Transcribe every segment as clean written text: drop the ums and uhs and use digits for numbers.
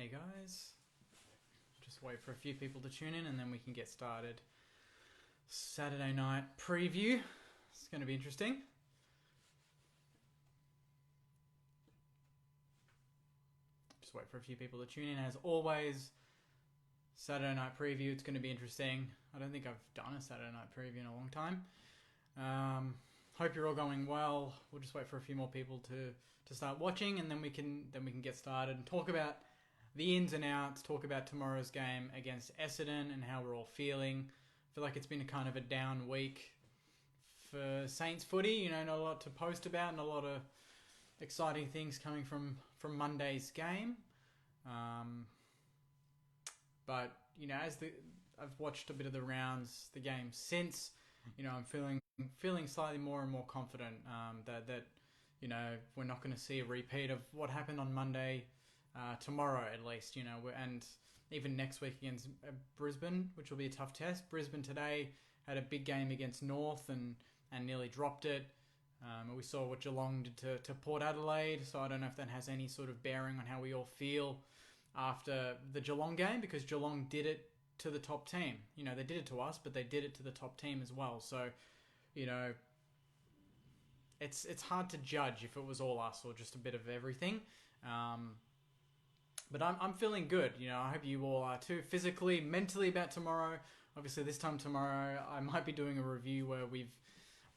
Hey guys, just wait for a few people to tune in and then we can get started. Saturday night preview. It's going to be interesting. Just wait for a few people to tune in. As always, Saturday night preview. It's going to be interesting. I don't think I've done a Saturday night preview in a long time. Hope you're all going well. We'll just wait for a few more people to start watching, and then we can get started and talk about the ins and outs. Talk about tomorrow's game against Essendon and how we're all feeling. I feel like it's been a kind of a down week for Saints footy. You know, not a lot to post about, and a lot of exciting things coming from Monday's game. But you know, I've watched a bit of the rounds, the game since. You know, I'm feeling slightly more and more confident that you know we're not going to see a repeat of what happened on Monday tomorrow at least. You know, and even next week against Brisbane, which will be a tough test. Brisbane today had a big game against North and nearly dropped it. We saw what Geelong did to Port Adelaide, so I don't know if that has any sort of bearing on how we all feel after the Geelong game, because Geelong did it to the top team. You know, they did it to us, but they did it to the top team as well. So, you know, it's hard to judge if it was all us or just a bit of everything. But I'm feeling good. You know, I hope you all are too. Physically, mentally about tomorrow. Obviously, this time tomorrow, I might be doing a review where we've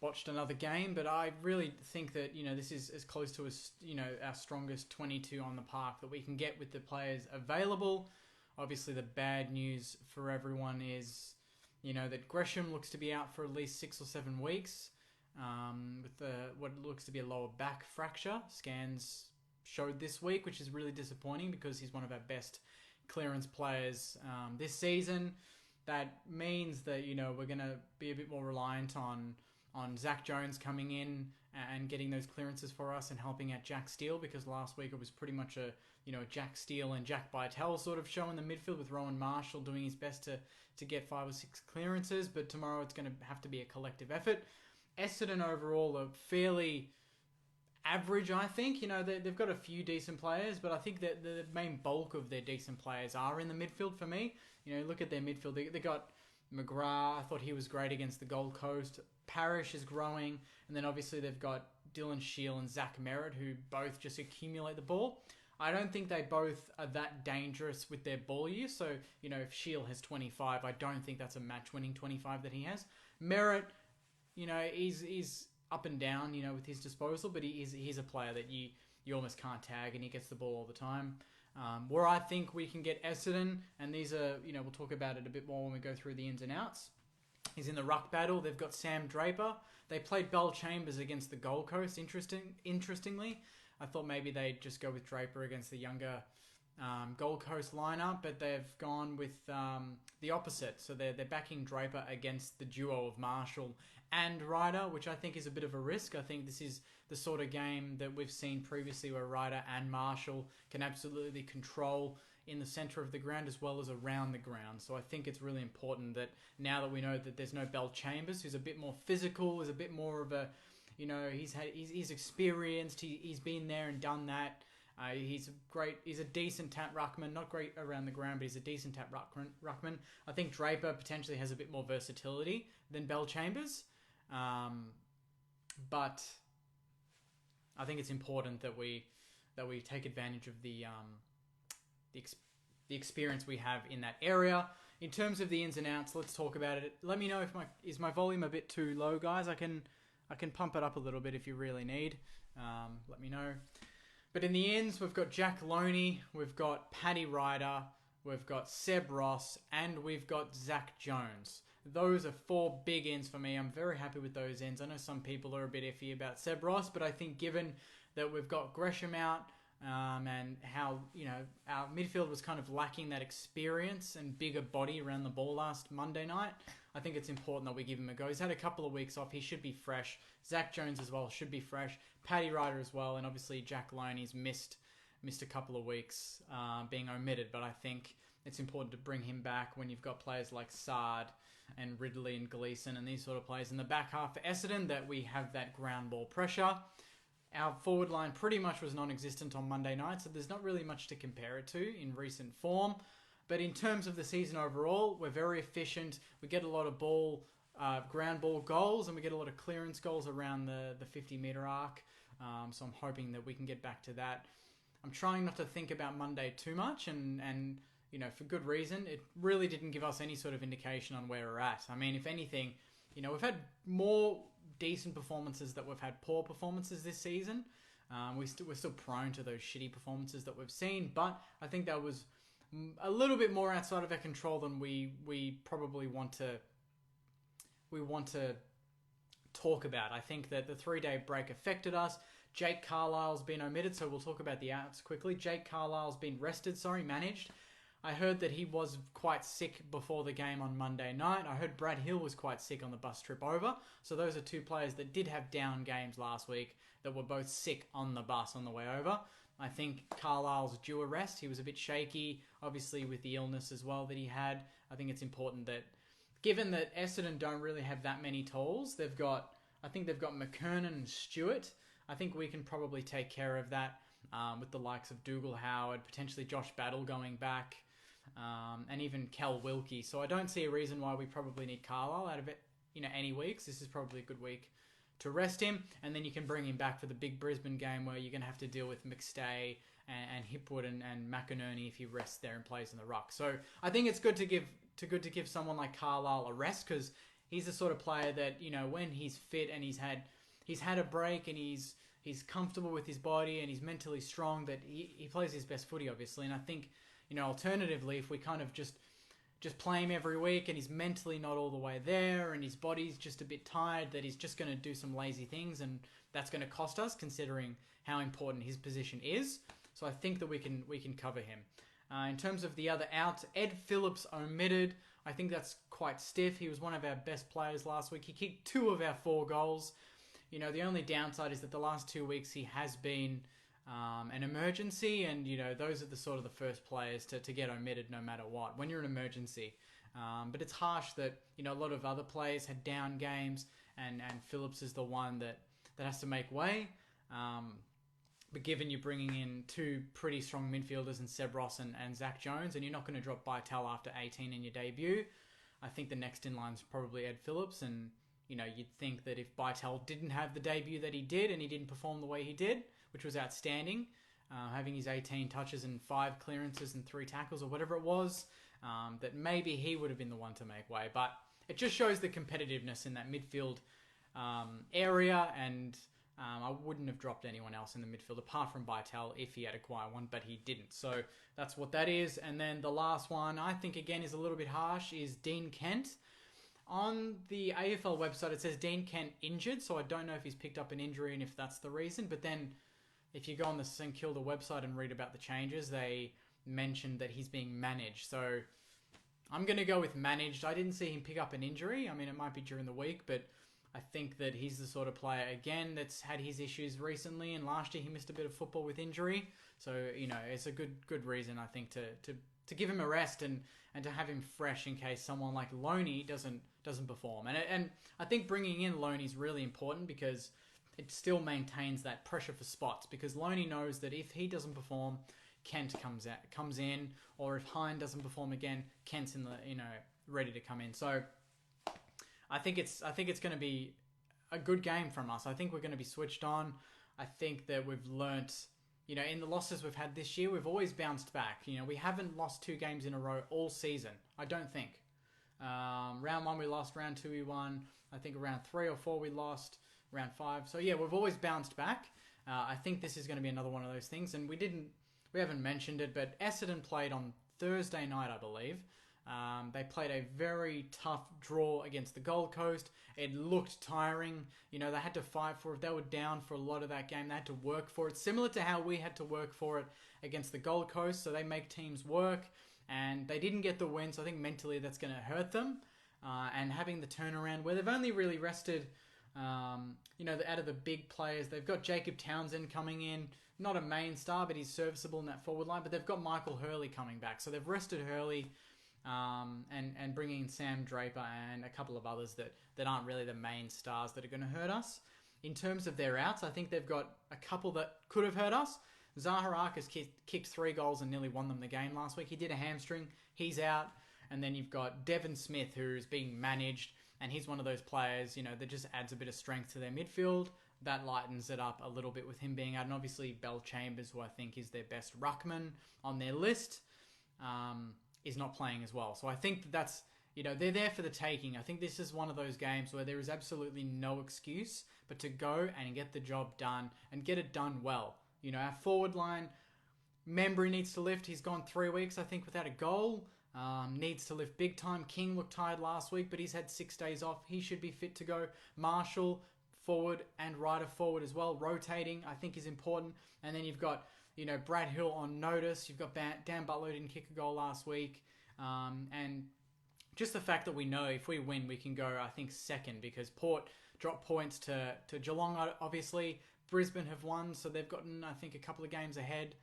watched another game, but I really think that, you know, this is as close to our strongest 22 on the park that we can get with the players available. Obviously, the bad news for everyone is, you know, that Gresham looks to be out for at least 6 or 7 weeks with what looks to be a lower back fracture. Scans showed this week, which is really disappointing because he's one of our best clearance players this season. That means that, you know, we're going to be a bit more reliant on Zach Jones coming in and getting those clearances for us and helping out Jack Steele, because last week it was pretty much a Jack Steele and Jack Bytel sort of show in the midfield, with Rowan Marshall doing his best to get 5 or 6 clearances. But tomorrow it's going to have to be a collective effort. Essendon overall are fairly average, I think. You know, they've got a few decent players, but I think that the main bulk of their decent players are in the midfield for me. You know, look at their midfield. They got McGrath. I thought he was great against the Gold Coast. Parrish is growing. And then obviously they've got Dylan Shiel and Zach Merritt, who both just accumulate the ball. I don't think they both are that dangerous with their ball use. So, you know, if Shiel has 25, I don't think that's a match-winning 25 that he has. Merritt, you know, he's up and down, you know, with his disposal, but he's a player that you almost can't tag, and he gets the ball all the time. Where I think we can get Essendon, and these are, you know, we'll talk about it a bit more when we go through the ins and outs, is in the ruck battle. They've got Sam Draper. They played Bell Chambers against the Gold Coast. Interestingly, I thought maybe they'd just go with Draper against the younger Gold Coast lineup, but they've gone with the opposite. So they're backing Draper against the duo of Marshall and Ryder, which I think is a bit of a risk. I think this is the sort of game that we've seen previously where Ryder and Marshall can absolutely control in the centre of the ground as well as around the ground. So I think it's really important that now that we know that there's no Bell Chambers, who's a bit more physical, is a bit more of a, you know, he's experienced, he's been there and done that. He's a decent tap ruckman, not great around the ground, but he's a decent tap ruckman. I think Draper potentially has a bit more versatility than Bell Chambers. But I think it's important that we take advantage of the experience we have in that area. In terms of the ins and outs, let's talk about it. Let me know if my volume a bit too low, guys. I can pump it up a little bit if you really need. Let me know. But in the ends, we've got Jack Loney, we've got Paddy Ryder, we've got Seb Ross, and we've got Zach Jones. Those are 4 big ends for me. I'm very happy with those ends. I know some people are a bit iffy about Seb Ross, but I think given that we've got Gresham out and how, you know, our midfield was kind of lacking that experience and bigger body around the ball last Monday night, I think it's important that we give him a go. He's had a couple of weeks off. He should be fresh. Zach Jones as well should be fresh. Paddy Ryder as well. And obviously Jack Loney's missed a couple of weeks being omitted. But I think it's important to bring him back when you've got players like Sard and Ridley and Gleeson and these sort of players in the back half for Essendon, that we have that ground ball pressure. our forward line pretty much was non-existent on Monday night, so there's not really much to compare it to in recent form. But in terms of the season overall, we're very efficient. We get a lot of ground ball goals, and we get a lot of clearance goals around the 50-metre arc. So I'm hoping that we can get back to that. I'm trying not to think about Monday too much, and for good reason. It really didn't give us any sort of indication on where we're at. I mean, if anything, we've had more decent performances that we've had poor performances this season. We're still prone to those shitty performances that we've seen, but I think that was a little bit more outside of our control than we probably want to talk about. I think that the 3-day break affected us. Jake Carlisle's been omitted, so we'll talk about the outs quickly. Jake Carlisle's been managed. I heard that he was quite sick before the game on Monday night. I heard Brad Hill was quite sick on the bus trip over. So those are two players that did have down games last week that were both sick on the bus on the way over. I think Carlisle's due a rest. He was a bit shaky, obviously with the illness as well that he had. I think it's important that, given that Essendon don't really have that many tools, they've got McKernan and Stewart. I think we can probably take care of that with the likes of Dougal Howard, potentially Josh Battle going back, and even Kel Wilkie. So I don't see a reason why we probably need Carlisle out of it, any weeks. This is probably a good week to rest him, and then you can bring him back for the big Brisbane game where you're going to have to deal with McStay and Hipwood and McInerney if he rests there and plays in the ruck. So I think it's good to give someone like Carlisle a rest, because he's the sort of player that, when he's fit and he's had a break and he's comfortable with his body and he's mentally strong, that he plays his best footy, obviously. And I think, alternatively, if we kind of just play him every week and he's mentally not all the way there and his body's just a bit tired, that he's just going to do some lazy things, and that's going to cost us considering how important his position is. So I think that we can cover him. In terms of the other outs, Ed Phillips omitted. I think that's quite stiff. He was one of our best players last week. He kicked 2 of our 4 goals. The only downside is that the last 2 weeks he has been an emergency, and those are the first players to get omitted no matter what when you're an emergency. But it's harsh that a lot of other players had down games, and Phillips is the one that has to make way. But given you're bringing in 2 pretty strong midfielders in Seb Ross and Zach Jones, and you're not going to drop Bytel after 18 in your debut, I think the next in line is probably Ed Phillips. And you'd think that if Bytel didn't have the debut that he did and he didn't perform the way he did, which was outstanding, having his 18 touches and 5 clearances and 3 tackles or whatever it was, that maybe he would have been the one to make way. But it just shows the competitiveness in that midfield area, and I wouldn't have dropped anyone else in the midfield apart from Bytel if he had acquired one, but he didn't. So that's what that is. And then the last one, I think again is a little bit harsh, is Dean Kent. On the AFL website, it says Dean Kent injured, so I don't know if he's picked up an injury and if that's the reason. But then if you go on the St Kilda website and read about the changes, they mentioned that he's being managed. So I'm going to go with managed. I didn't see him pick up an injury. I mean, it might be during the week, but I think that he's the sort of player, again, that's had his issues recently, and last year he missed a bit of football with injury. So, it's a good reason, I think, to give him a rest and to have him fresh in case someone like Loney doesn't perform. And I think bringing in Loney is really important, because it still maintains that pressure for spots, because Loney knows that if he doesn't perform, Kent comes in, or if Hine doesn't perform again, Kent's in the ready to come in. So I think it's going to be a good game from us. I think we're going to be switched on. I think that we've learnt, in the losses we've had this year, we've always bounced back. We haven't lost 2 games in a row all season, I don't think. Round 1 we lost, round 2 we won. I think round 3 or 4 we lost, round 5. So yeah, we've always bounced back. I think this is going to be another one of those things, and we haven't mentioned it, but Essendon played on Thursday night, I believe. They played a very tough draw against the Gold Coast. It looked tiring. They had to fight for it. They were down for a lot of that game. They had to work for it, similar to how we had to work for it against the Gold Coast. So they make teams work, and they didn't get the win. So I think mentally that's going to hurt them. And having the turnaround where they've only really rested, out of the big players, they've got Jacob Townsend coming in. Not a main star, but he's serviceable in that forward line. But they've got Michael Hurley coming back. So they've rested Hurley. And bringing in Sam Draper and a couple of others that aren't really the main stars that are going to hurt us. in terms of their outs, I think they've got a couple that could have hurt us. Zaharak has kicked 3 goals and nearly won them the game last week. He did a hamstring. He's out. And then you've got Devon Smith, who's being managed, and he's one of those players, that just adds a bit of strength to their midfield. That lightens it up a little bit with him being out. And obviously, Bell Chambers, who I think is their best ruckman on their list, is not playing as well. So I think that's, they're there for the taking. I think this is one of those games where there is absolutely no excuse but to go and get the job done and get it done well. Our forward line, Membry needs to lift. He's gone 3 weeks, I think, without a goal. Needs to lift big time. King looked tired last week, but he's had 6 days off. He should be fit to go. Marshall, forward and Ryder forward as well. Rotating, I think, is important. And then you've got, Brad Hill on notice. You've got Dan Butler didn't kick a goal last week. And just the fact that we know if we win, we can go, I think, second, because Port dropped points to Geelong, obviously. Brisbane have won, so they've gotten, I think, a couple of games ahead.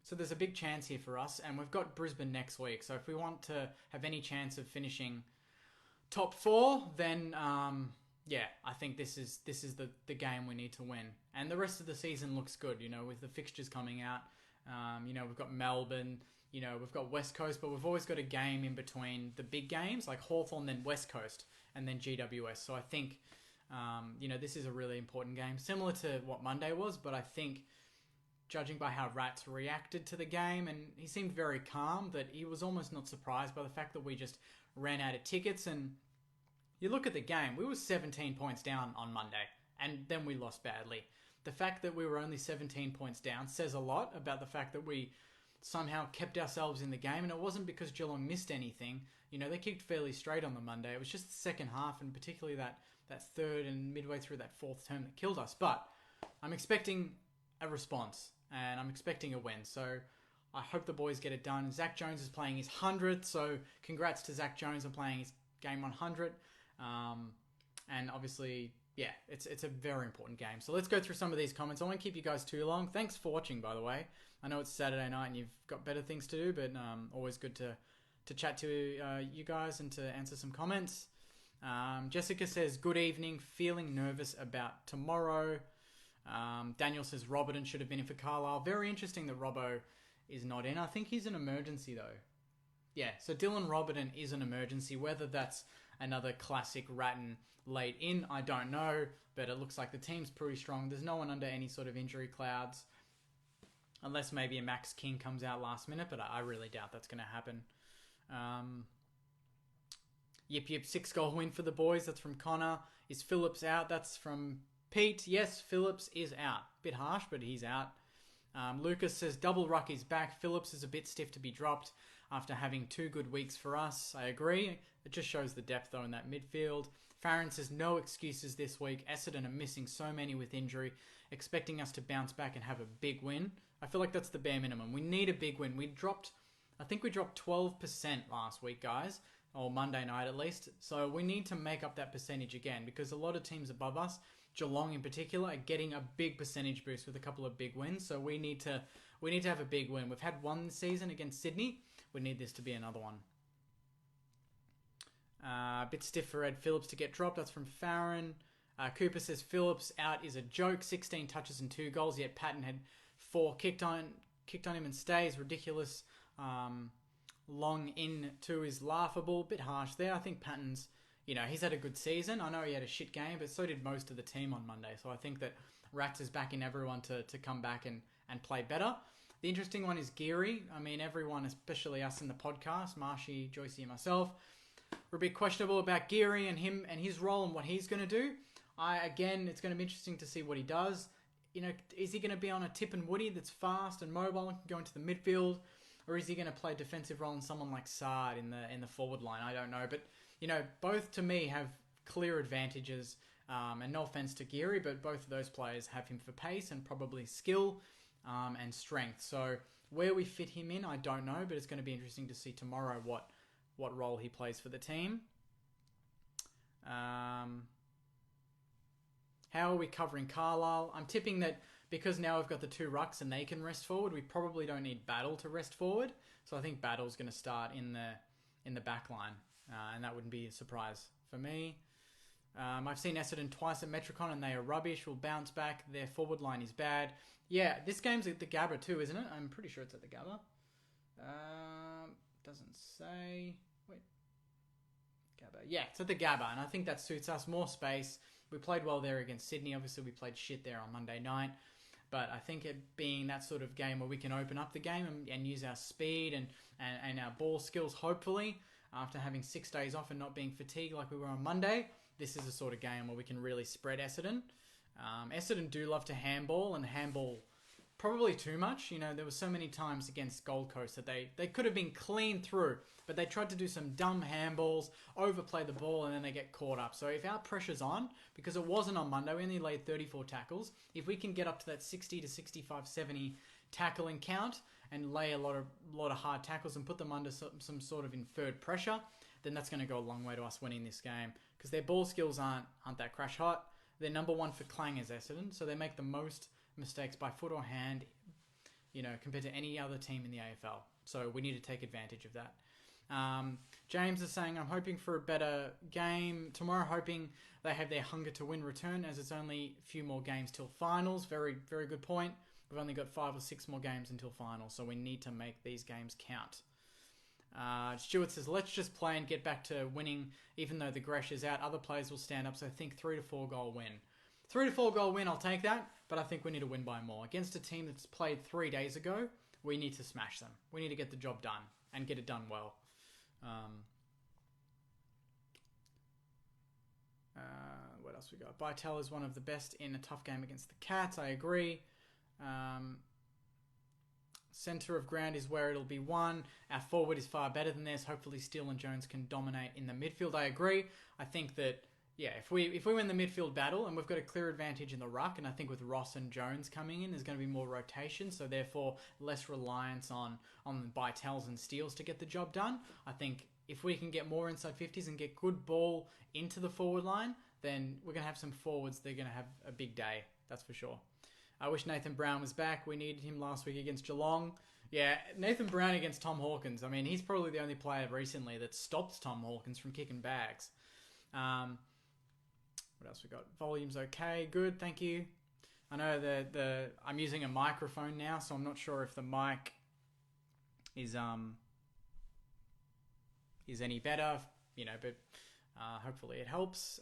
So there's a big chance here for us, and we've got Brisbane next week. So if we want to have any chance of finishing top 4, then I think this is the game we need to win. And the rest of the season looks good, with the fixtures coming out. We've got Melbourne, we've got West Coast, but we've always got a game in between the big games, like Hawthorn, then West Coast, and then GWS. So I think, this is a really important game, similar to what Monday was, but I think, judging by how Rats reacted to the game, and he seemed very calm, that he was almost not surprised by the fact that we just ran out of tickets. And you look at the game, we were 17 points down on Monday, and then we lost badly. The fact that we were only 17 points down says a lot about the fact that we somehow kept ourselves in the game, and it wasn't because Geelong missed anything. They kicked fairly straight on the Monday. It was just the second half, and particularly that third and midway through that fourth term that killed us. But I'm expecting a response, and I'm expecting a win. So I hope the boys get it done. Zach Jones is playing his 100th, so congrats to Zach Jones on playing his game 100. And obviously, it's a very important game. So let's go through some of these comments. I won't keep you guys too long. Thanks for watching, by the way. I know it's Saturday night and you've got better things to do, but always good to chat to you guys and to answer some comments. Jessica says, good evening, feeling nervous about tomorrow. Daniel says Robertson should have been in for Carlisle. Very interesting that Robbo is not in. I think he's an emergency though. Yeah, so Dylan Robertson is an emergency. Whether that's another classic Ratton late in, I don't know. But it looks like the team's pretty strong. There's no one under any sort of injury clouds. Unless maybe a Max King comes out last minute, but I really doubt that's going to happen. Yip, 6-goal win for the boys. That's from Connor. Is Phillips out? That's from Pete. Yes, Phillips is out. Bit harsh, but he's out. Lucas says double ruck is back. Phillips is a bit stiff to be dropped after having 2 good weeks for us. I agree. It just shows the depth, though, in that midfield. Farron says no excuses this week. Essendon are missing so many with injury, expecting us to bounce back and have a big win. I feel like that's the bare minimum. We need a big win. I think we dropped 12% last week, guys, or Monday night at least. So we need to make up that percentage again, because a lot of teams above us, Geelong in particular, are getting a big percentage boost with a couple of big wins. So we need to have a big win. We've had one this season against Sydney. We need this to be another one. A bit stiff for Ed Phillips to get dropped. That's from Farron. Cooper says Phillips out is a joke. 16 touches and 2 goals. Yet Patton had 4 kicked on him and stays. Ridiculous. Long in 2 is laughable. Bit harsh there. I think Patton's, he's had a good season. I know he had a shit game, but so did most of the team on Monday. So I think that Rats is backing everyone to come back and play better. The interesting one is Geary. I mean, everyone, especially us in the podcast, Marshy, Joycey, and myself, we're a bit questionable about Geary and him and his role and what he's going to do. It's going to be interesting to see what he does. Is he going to be on a Tip and Woody that's fast and mobile and can go into the midfield? Or is he going to play a defensive role in someone like Sard in the forward line? I don't know. But, both to me have clear advantages. And no offense to Geary, but both of those players have him for pace and probably skill and strength. So where we fit him in, I don't know. But it's going to be interesting to see tomorrow what role he plays for the team. How are we covering Carlisle? I'm tipping that because now we've got the 2 rucks and they can rest forward, we probably don't need Battle to rest forward. So I think Battle's going to start in the back line. And that wouldn't be a surprise for me. I've seen Essendon twice at Metricon and they are rubbish. We'll bounce back. Their forward line is bad. Yeah, this game's at the Gabba too, isn't it? I'm pretty sure it's at the Gabba. Doesn't say. Wait. Gabba. Yeah, it's at the Gabba, and I think that suits us. More space. We played well there against Sydney. Obviously, we played shit there on Monday night. But I think it being that sort of game where we can open up the game and use our speed and our ball skills, hopefully, after having 6 days off and not being fatigued like we were on Monday, this is the sort of game where we can really spread Essendon. Essendon do love to handball, and handball probably too much. You know, there were so many times against Gold Coast that they could have been clean through, but they tried to do some dumb handballs, overplay the ball, and then they get caught up. So if our pressure's on, because it wasn't on Monday, we only laid 34 tackles. If we can get up to that 60 to 65, 70 tackling count and lay a lot of hard tackles and put them under some sort of inferred pressure, then that's going to go a long way to us winning this game. Because their ball skills aren't that crash hot. They're number one for clang as Essendon, so they make the most mistakes by foot or hand, you know, compared to any other team in the AFL. So we need to take advantage of that. James is saying, I'm hoping for a better game tomorrow, hoping they have their hunger to win return, as it's only a few more games till finals. Very, very good point. We've only got 5 or 6 more games until finals, so we need to make these games count. Stuart says, let's just play and get back to winning, even though the Gresh is out. Other players will stand up, so I think 3 to 4 goal win. 3 to 4 goal win, I'll take that, but I think we need to win by more. Against a team that's played 3 days ago, we need to smash them. We need to get the job done and get it done well. What else we got? Bytel is one of the best in a tough game against the Cats. I agree. Centre of ground is where it'll be won. Our forward is far better than theirs. Hopefully Steele and Jones can dominate in the midfield. I agree. I think that, yeah, if we win the midfield battle and we've got a clear advantage in the ruck, and I think with Ross and Jones coming in, there's going to be more rotation, so therefore less reliance on Bytels and Steels to get the job done. I think if we can get more inside 50s and get good ball into the forward line, then we're going to have some forwards. They're going to have a big day, that's for sure. I wish Nathan Brown was back. We needed him last week against Geelong. Yeah, Nathan Brown against Tom Hawkins. I mean, he's probably the only player recently that stopped Tom Hawkins from kicking bags. What else we got? Volume's okay. Good, thank you. I know I'm using a microphone now, so I'm not sure if the mic is any better, you know, but hopefully it helps.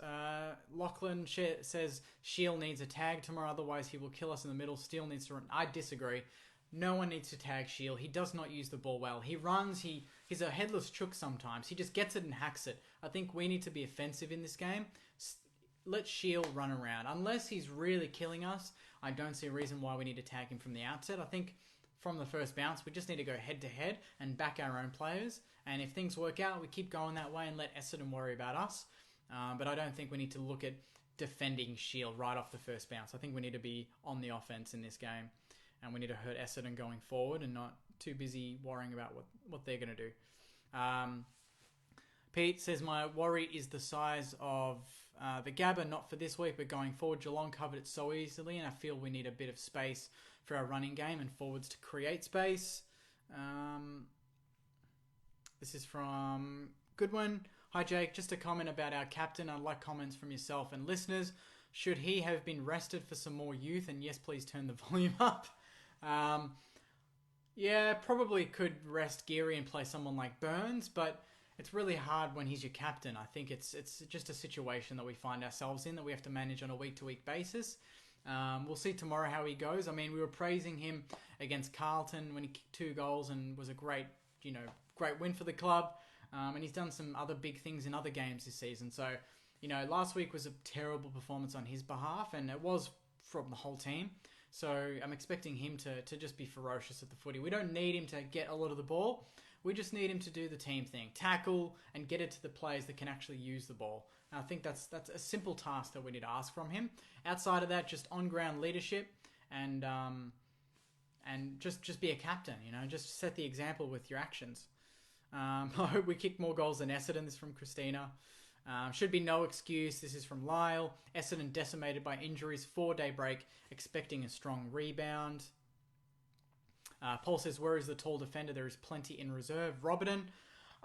Lachlan says Shield needs a tag tomorrow, otherwise he will kill us in the middle. Steele needs to run. I disagree. No one needs to tag Shield. He does not use the ball well. He runs. He's a headless chook sometimes. He just gets it and hacks it. I think we need to be offensive in this game. Let Shield run around. Unless he's really killing us, I don't see a reason why we need to tag him from the outset. I think from the first bounce, we just need to go head-to-head and back our own players. And if things work out, we keep going that way and let Essendon worry about us. But I don't think we need to look at defending Shield right off the first bounce. I think we need to be on the offense in this game. And we need to hurt Essendon going forward and not too busy worrying about what they're going to do. Pete says, my worry is the size of the Gabba, not for this week, but going forward. Geelong covered it so easily, and I feel we need a bit of space for our running game and forwards to create space. This is from Goodwin. Hi, Jake. Just a comment about our captain. I'd like comments from yourself and listeners. Should he have been rested for some more youth? And yes, please turn the volume up. Yeah, probably could rest Geary and play someone like Burns, but it's really hard when he's your captain. I think it's just a situation that we find ourselves in that we have to manage on a week-to-week basis. We'll see tomorrow how he goes. I mean, we were praising him against Carlton when he kicked 2 goals and was a great win for the club. And he's done some other big things in other games this season. So, last week was a terrible performance on his behalf, and it was from the whole team. So I'm expecting him to just be ferocious at the footy. We don't need him to get a lot of the ball. We just need him to do the team thing, tackle and get it to the players that can actually use the ball. And I think that's a simple task that we need to ask from him. Outside of that, just on-ground leadership and just be a captain. Just set the example with your actions. I hope we kick more goals than Essendon. This is from Christina. Should be no excuse. This is from Lyle. Essendon decimated by injuries. 4-day break. Expecting a strong rebound. Paul says, where is the tall defender? There is plenty in reserve. Robertson.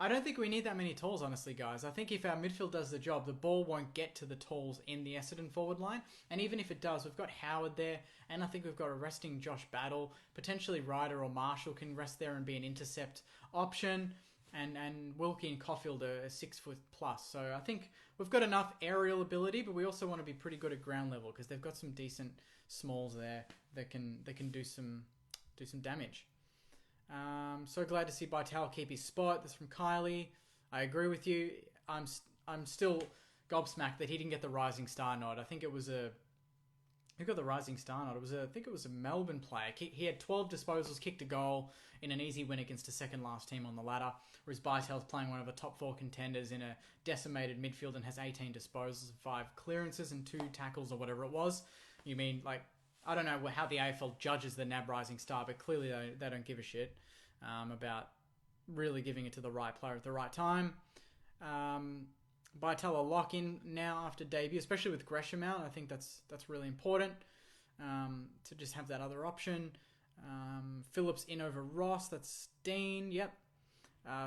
I don't think we need that many tools, honestly, guys. I think if our midfield does the job, the ball won't get to the tools in the Essendon forward line. And even if it does, we've got Howard there, and I think we've got a resting Josh Battle. Potentially Ryder or Marshall can rest there and be an intercept option. And Wilkie and Caulfield are 6 foot plus. So I think we've got enough aerial ability, but we also want to be pretty good at ground level because they've got some decent smalls there that can do some damage. So glad to see Bartel keep his spot. That's from Kylie. I agree with you. I'm still gobsmacked that he didn't get the Rising Star nod. I think it was who got the Rising Star nod? I think it was a Melbourne player. He had 12 disposals, kicked a goal in an easy win against the second last team on the ladder. Whereas Bartel's playing one of the top 4 contenders in a decimated midfield and has 18 disposals, 5 clearances and 2 tackles or whatever it was. You mean, like, I don't know how the AFL judges the NAB Rising Star, but clearly they don't give a shit about really giving it to the right player at the right time. Bartel a lock-in now after debut, especially with Gresham out. I think that's really important to just have that other option. Phillips in over Ross. That's Dean. Yep.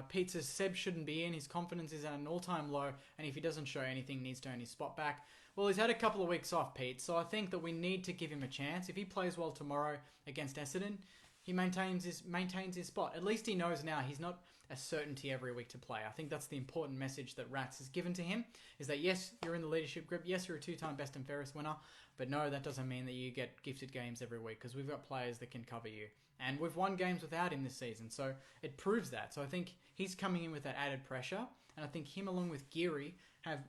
Pete says Seb shouldn't be in. His confidence is at an all-time low, and if he doesn't show anything, needs to earn his spot back. Well, he's had a couple of weeks off, Pete, so I think that we need to give him a chance. If he plays well tomorrow against Essendon, he maintains his spot. At least he knows now he's not a certainty every week to play. I think that's the important message that Rats has given to him, is that yes, you're in the leadership group, yes, you're a 2-time best and fairest winner, but no, that doesn't mean that you get gifted games every week, because we've got players that can cover you. And we've won games without him this season, so it proves that. So I think he's coming in with that added pressure, and I think him along with Geary have,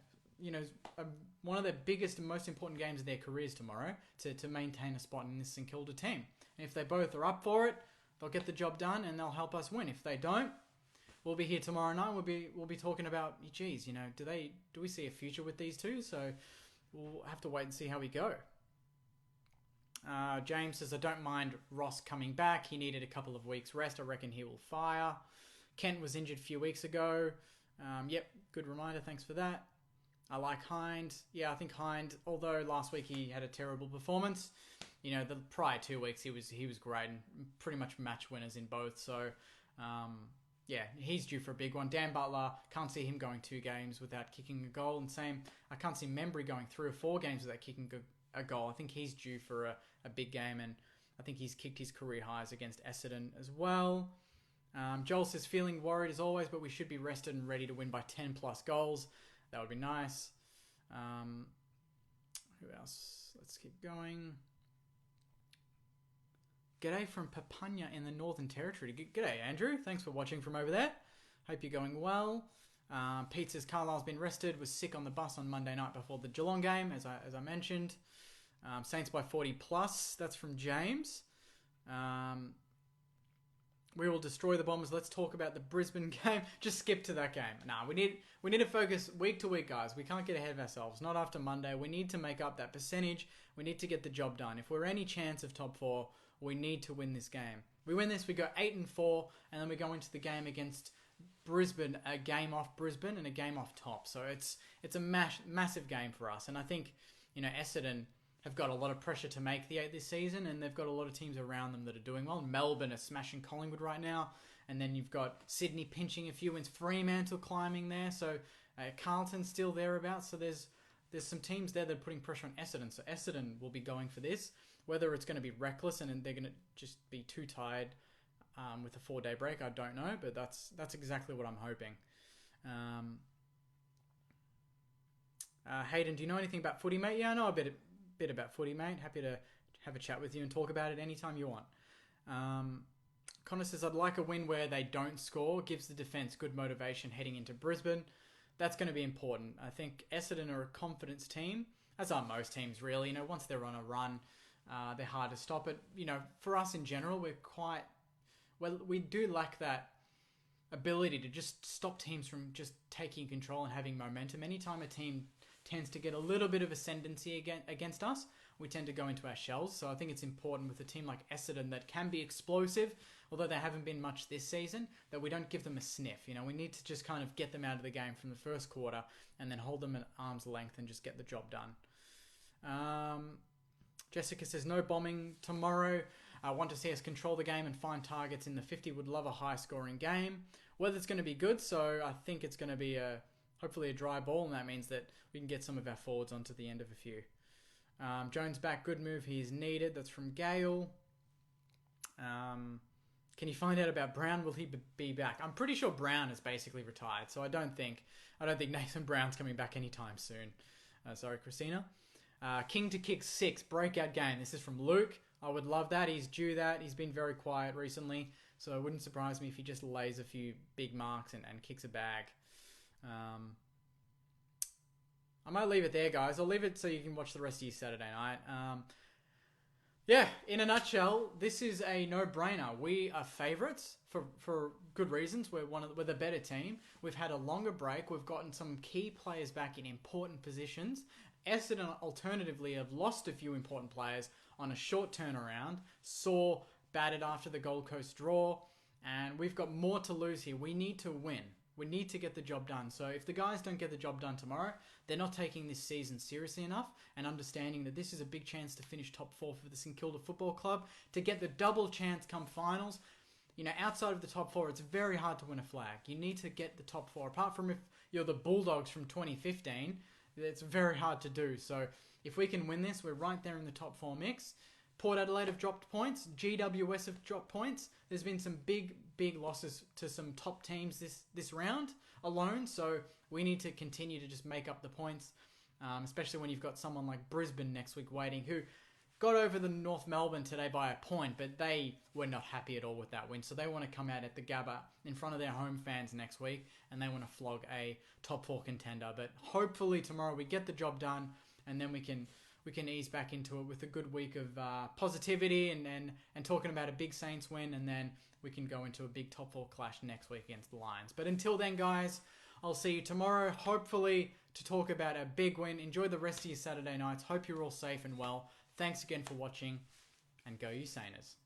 one of the biggest and most important games of their careers tomorrow to maintain a spot in this St Kilda team. And if they both are up for it, they'll get the job done and they'll help us win. If they don't, we'll be here tomorrow night. We'll be talking about, geez, do we see a future with these two? So we'll have to wait and see how we go. James says, I don't mind Ross coming back. He needed a couple of weeks rest. I reckon he will fire. Kent was injured a few weeks ago. Yep, good reminder. Thanks for that. I like Hind. Yeah, I Think Hind, although last week he had a terrible performance, the prior 2 weeks he was great and pretty much match winners in both. So, yeah, he's due for a big one. Dan Butler, can't see him going 2 games without kicking a goal. And same, I can't see Membry going 3 or 4 games without kicking a goal. I think he's due for a big game, and I think he's kicked his career highs against Essendon as well. Joel says, feeling worried as always, but we should be rested and ready to win by 10 plus goals. That would be nice. Who else? Let's keep going. G'day from Papanya in the Northern Territory. G'day, Andrew. Thanks for watching from over there. Hope you're going well. Pete says Carlisle's been rested, was sick on the bus on Monday night before the Geelong game, as I mentioned. Saints by 40 plus. That's from James. We will destroy the Bombers. Let's talk about the Brisbane game. Just skip to that game. Nah, we need to focus week to week, guys. We can't get ahead of ourselves. Not after Monday. We need to make up that percentage. We need to get the job done. If we're any chance of top 4, we need to win this game. We win this, we go 8-4, and then we go into the game against Brisbane, a game off Brisbane and a game off top. So it's a massive game for us. And I think, Essendon have got a lot of pressure to make the 8 this season, and they've got a lot of teams around them that are doing well. Melbourne are smashing Collingwood right now, and then you've got Sydney pinching a few wins, Fremantle climbing there, so Carlton's still thereabouts. So there's some teams there that are putting pressure on Essendon. So Essendon will be going for this. Whether it's going to be reckless and they're going to just be too tired with a 4-day break, I don't know, but that's exactly what I'm hoping. Hayden, do you know anything about footy, mate? Yeah, I know a bit about footy, mate. Happy to have a chat with you and talk about it anytime you want. Connor says, I'd like a win where they don't score. Gives the defence good motivation heading into Brisbane. That's going to be important. I think Essendon are a confidence team, as are most teams, really. Once they're on a run, they're hard to stop it. For us in general, we do lack that ability to just stop teams from just taking control and having momentum. Anytime a team tends to get a little bit of ascendancy against us, we tend to go into our shells. So I think it's important with a team like Essendon that can be explosive, although they haven't been much this season, that we don't give them a sniff. We need to just kind of get them out of the game from the first quarter and then hold them at arm's length and just get the job done. Jessica says, no bombing tomorrow. I want to see us control the game and find targets in the 50. Would love a high-scoring game. weather's going to be good, so I think it's going to be hopefully a dry ball, and that means that we can get some of our forwards onto the end of a few. Jones back, good move. He is needed. That's from Gale. Can you find out about Brown? Will he be back? I'm pretty sure Brown is basically retired, so I don't think Nathan Brown's coming back anytime soon. Sorry, Christina. King to kick 6, breakout game. This is from Luke. I would love that. He's due that. He's been very quiet recently, so it wouldn't surprise me if he just lays a few big marks and kicks a bag. I might leave it there, guys. I'll leave it so you can watch the rest of your Saturday night. Yeah, in a nutshell, this is a no-brainer. We are favourites for good reasons. We're the better team. We've had a longer break. We've gotten some key players back in important positions. Essendon, alternatively, have lost a few important players on a short turnaround. Saw batted after the Gold Coast draw, and we've got more to lose here. We need to win. We need to get the job done. So if the guys don't get the job done tomorrow, they're not taking this season seriously enough and understanding that this is a big chance to finish top 4 for the St Kilda Football Club, to get the double chance come finals. You know, outside of the top 4, it's very hard to win a flag. You need to get the top 4. Apart from if you're the Bulldogs from 2015, it's very hard to do. So if we can win this, we're right there in the top 4 mix. Port Adelaide have dropped points. GWS have dropped points. There's been some big losses to some top teams this round alone. So we need to continue to just make up the points, especially when you've got someone like Brisbane next week waiting, who got over the North Melbourne today by a point, but they were not happy at all with that win. So they want to come out at the Gabba in front of their home fans next week, and they want to flog a top 4 contender. But hopefully tomorrow we get the job done, and then we can ease back into it with a good week of positivity and talking about a big Saints win, and then we can go into a big top 4 clash next week against the Lions. But until then, guys, I'll see you tomorrow, hopefully to talk about a big win. Enjoy the rest of your Saturday nights. Hope you're all safe and well. Thanks again for watching, and go you Sainers.